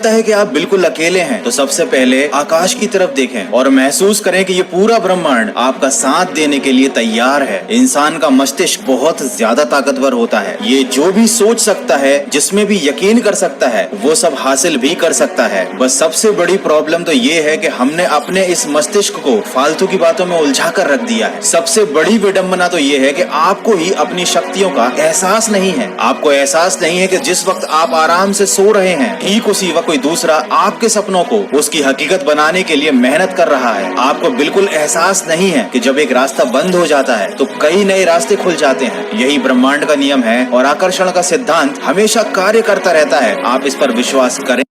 है कि आप बिल्कुल अकेले हैं, तो सबसे पहले आकाश की तरफ देखें और महसूस करें कि ये पूरा ब्रह्मांड आपका साथ देने के लिए तैयार है। इंसान का मस्तिष्क बहुत ज्यादा ताकतवर होता है। ये जो भी सोच सकता है, जिसमें भी यकीन कर सकता है, वो सब हासिल भी कर सकता है। बस सबसे बड़ी प्रॉब्लम तो ये है कि हमने अपने इस मस्तिष्क को फालतू की बातों में उलझा कर रख दिया है। सबसे बड़ी विडंबना तो ये है कि आपको ही अपनी शक्तियों का एहसास नहीं है। आपको एहसास नहीं है कि जिस वक्त आप आराम से सो रहे हैं, ठीक उसी वक्त कोई दूसरा आपके सपनों को उसकी हकीकत बनाने के लिए मेहनत कर रहा है। आपको बिल्कुल एहसास नहीं है कि जब एक रास्ता बंद हो जाता है तो कई नए रास्ते खुल जाते हैं। यही ब्रह्मांड का नियम है और आकर्षण का सिद्धांत हमेशा कार्य करता रहता है। आप इस पर विश्वास करें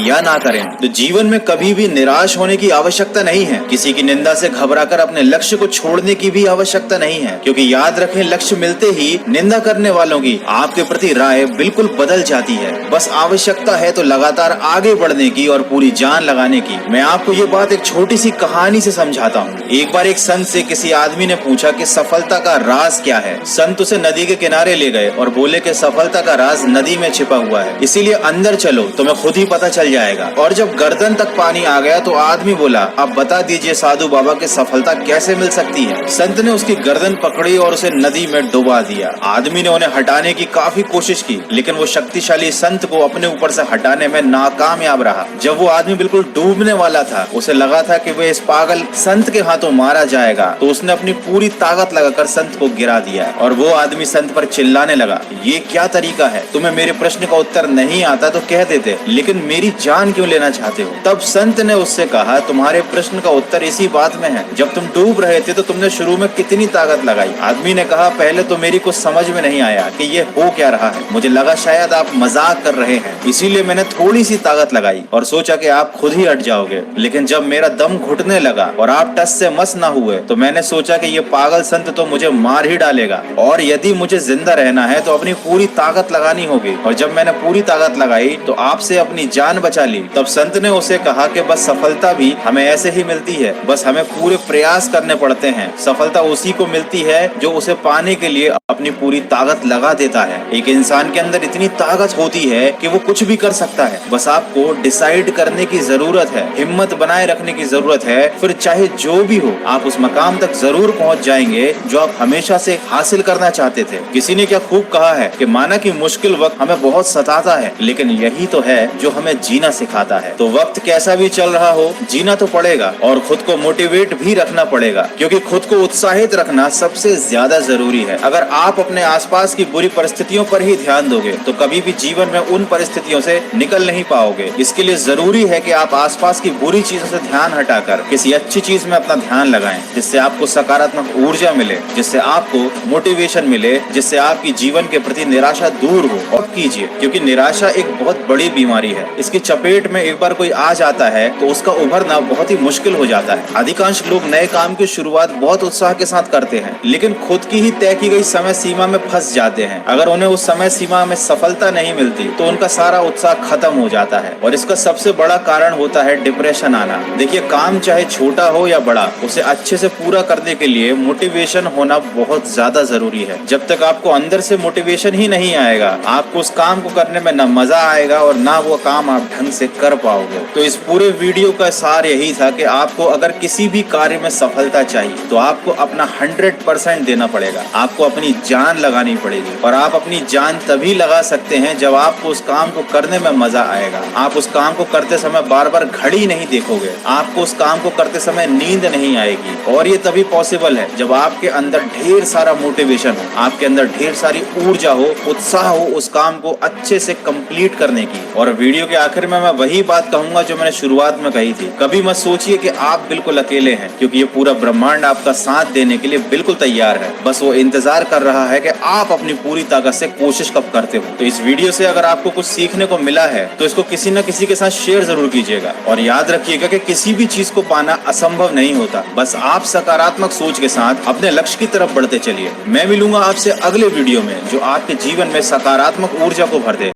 या ना करें, तो जीवन में कभी भी निराश होने की आवश्यकता नहीं है। किसी की निंदा से घबराकर अपने लक्ष्य को छोड़ने की भी आवश्यकता नहीं है, क्योंकि याद रखें, लक्ष्य मिलते ही निंदा करने वालों की आपके प्रति राय बिल्कुल बदल जाती है। बस आवश्यकता है तो लगातार आगे बढ़ने की और पूरी जान लगाने की। मैं आपको ये बात एक छोटी सी कहानी से समझाता हूँ। एक बार एक संत से किसी आदमी ने पूछा कि सफलता का राज क्या है। संत उसे नदी के किनारे ले गए और बोले कि सफलता का राज नदी में छिपा हुआ है, इसीलिए अंदर चलो, तुम्हें खुद ही पता चल जाएगा। और जब गर्दन तक पानी आ गया तो आदमी बोला, अब बता दीजिए साधु बाबा की सफलता कैसे मिल सकती है। संत ने उसकी गर्दन पकड़ी और उसे नदी में डुबा दिया। आदमी ने उन्हें हटाने की काफी कोशिश की, लेकिन वो शक्तिशाली संत को अपने ऊपर से हटाने में नाकामयाब रहा। जब वो आदमी बिल्कुल डूबने वाला था, उसे लगा था कि वह इस पागल संत के हाथों मारा जाएगा, तो उसने अपनी पूरी ताकत लगाकर संत को गिरा दिया और वो आदमी संत पर चिल्लाने लगा, ये क्या तरीका है? तुम्हें मेरे प्रश्न का उत्तर नहीं आता तो कह देते, लेकिन मेरी जान क्यों लेना चाहते हो? तब संत ने उससे कहा, तुम्हारे प्रश्न का उत्तर इसी बात में है, जब तुम डूब रहे थे तो तुमने शुरू में कितनी ताकत लगाई? आदमी ने कहा, पहले तो मेरी कुछ समझ में नहीं आया कि ये हो क्या रहा है। मुझे लगा शायद आप मजाक कर रहे हैं, इसीलिए मैंने थोड़ी सी ताकत लगाई और सोचा कि आप खुद ही हट जाओगे। लेकिन जब मेरा दम घुटने लगा और आप टस से मस न हुए, तो मैंने सोचा कि ये पागल संत तो मुझे मार ही डालेगा और यदि मुझे जिंदा रहना है तो अपनी पूरी ताकत लगानी होगी। और जब मैंने पूरी ताकत लगाई तो आपसे अपनी जान बचा ली। तब संत ने उसे कहा कि बस सफलता भी हमें ऐसे ही मिलती है, बस हमें पूरे प्रयास करने पड़ते हैं। सफलता उसी को मिलती है जो उसे पाने के लिए अपनी पूरी ताकत लगा देता है। एक इंसान के अंदर इतनी ताकत होती है कि वो कुछ भी कर सकता है। बस आपको डिसाइड करने की जरूरत है, हिम्मत बनाए रखने की जरूरत है। फिर चाहे जो भी हो, आप उस मकाम तक जरूर पहुंच जाएंगे जो आप हमेशा से हासिल करना चाहते थे। किसी ने क्या खूब कहा है कि माना कि मुश्किल वक्त हमें बहुत सताता है, लेकिन यही तो है जो हमें जीना सिखाता है। तो वक्त कैसा भी चल रहा हो, जीना तो पड़ेगा और खुद को मोटिवेट भी रखना पड़ेगा, क्योंकि खुद को उत्साहित रखना सबसे ज्यादा जरूरी है। अगर आप अपने आसपास की बुरी परिस्थितियों पर ही ध्यान दोगे तो कभी भी जीवन में उन परिस्थितियों से निकल नहीं पाओगे। इसके लिए जरूरी है कि आप आसपास की बुरी चीजों से ध्यान हटाकर किसी अच्छी चीज में अपना ध्यान लगाएं, जिससे आपको सकारात्मक ऊर्जा मिले, जिससे आपको मोटिवेशन मिले, जिससे आपकी जीवन के प्रति निराशा दूर हो। और कीजिए, क्योंकि निराशा एक बहुत बड़ी बीमारी है। इसकी चपेट में एक बार कोई आ जाता है तो उसका उभरना बहुत ही मुश्किल हो जाता है। अधिकांश लोग नए काम की शुरुआत बहुत उत्साह के साथ करते हैं, लेकिन खुद की ही तय की गई समय सीमा में फंस जाते हैं। अगर उन्हें उस समय सीमा में सफलता नहीं मिलती तो उनका सारा उत्साह खत्म हो जाता है और इसका सबसे बड़ा कारण होता है डिप्रेशन आना। देखिए, काम चाहे छोटा हो या बड़ा, उसे अच्छे से पूरा करने के लिए मोटिवेशन होना बहुत ज्यादा जरूरी है। जब तक आपको अंदर से मोटिवेशन ही नहीं आएगा, आपको उस काम को करने में न मजा आएगा और ना वो काम आप ढंग से कर पाओगे। तो इस पूरे वीडियो का सार यही था कि आपको अगर किसी भी कार्य में सफलता चाहिए तो आपको अपना 100% देना पड़ेगा। आपको अपनी जान लगानी पड़ेगी और आप अपनी जान तभी लगा सकते हैं जब आपको उस काम को करने में मजा आएगा। आप उस काम को करते समय बार बार घड़ी नहीं देखोगे, आपको उस काम को करते समय नींद नहीं आएगी। और ये तभी पॉसिबल है जब आपके अंदर ढेर सारा मोटिवेशन हो, आपके अंदर ढेर सारी ऊर्जा हो, उत्साह हो उस काम को अच्छे से कंप्लीट करने की। और वीडियो के आखिर में मैं वही बात कहूंगा जो मैंने शुरुआत में कही थी, कभी मत सोचिए कि आप बिल्कुल अकेले हैं, क्योंकि ये पूरा ब्रह्मांड आपका साथ देने के लिए बिल्कुल तैयार है। बस वो इंतजार कर रहा है कि आप अपनी पूरी ताकत से कोशिश कब करते हो। तो इस वीडियो से अगर आपको कुछ सीखने को मिला है तो इसको किसी न किसी के साथ शेयर जरूर कीजिएगा। और याद रखिएगा कि किसी भी चीज को पाना असंभव नहीं होता, बस आप सकारात्मक सोच के साथ अपने लक्ष्य की तरफ बढ़ते चलिए। मैं मिलूंगा आपसे अगले वीडियो में जो आपके जीवन में सकारात्मक ऊर्जा को भर दे।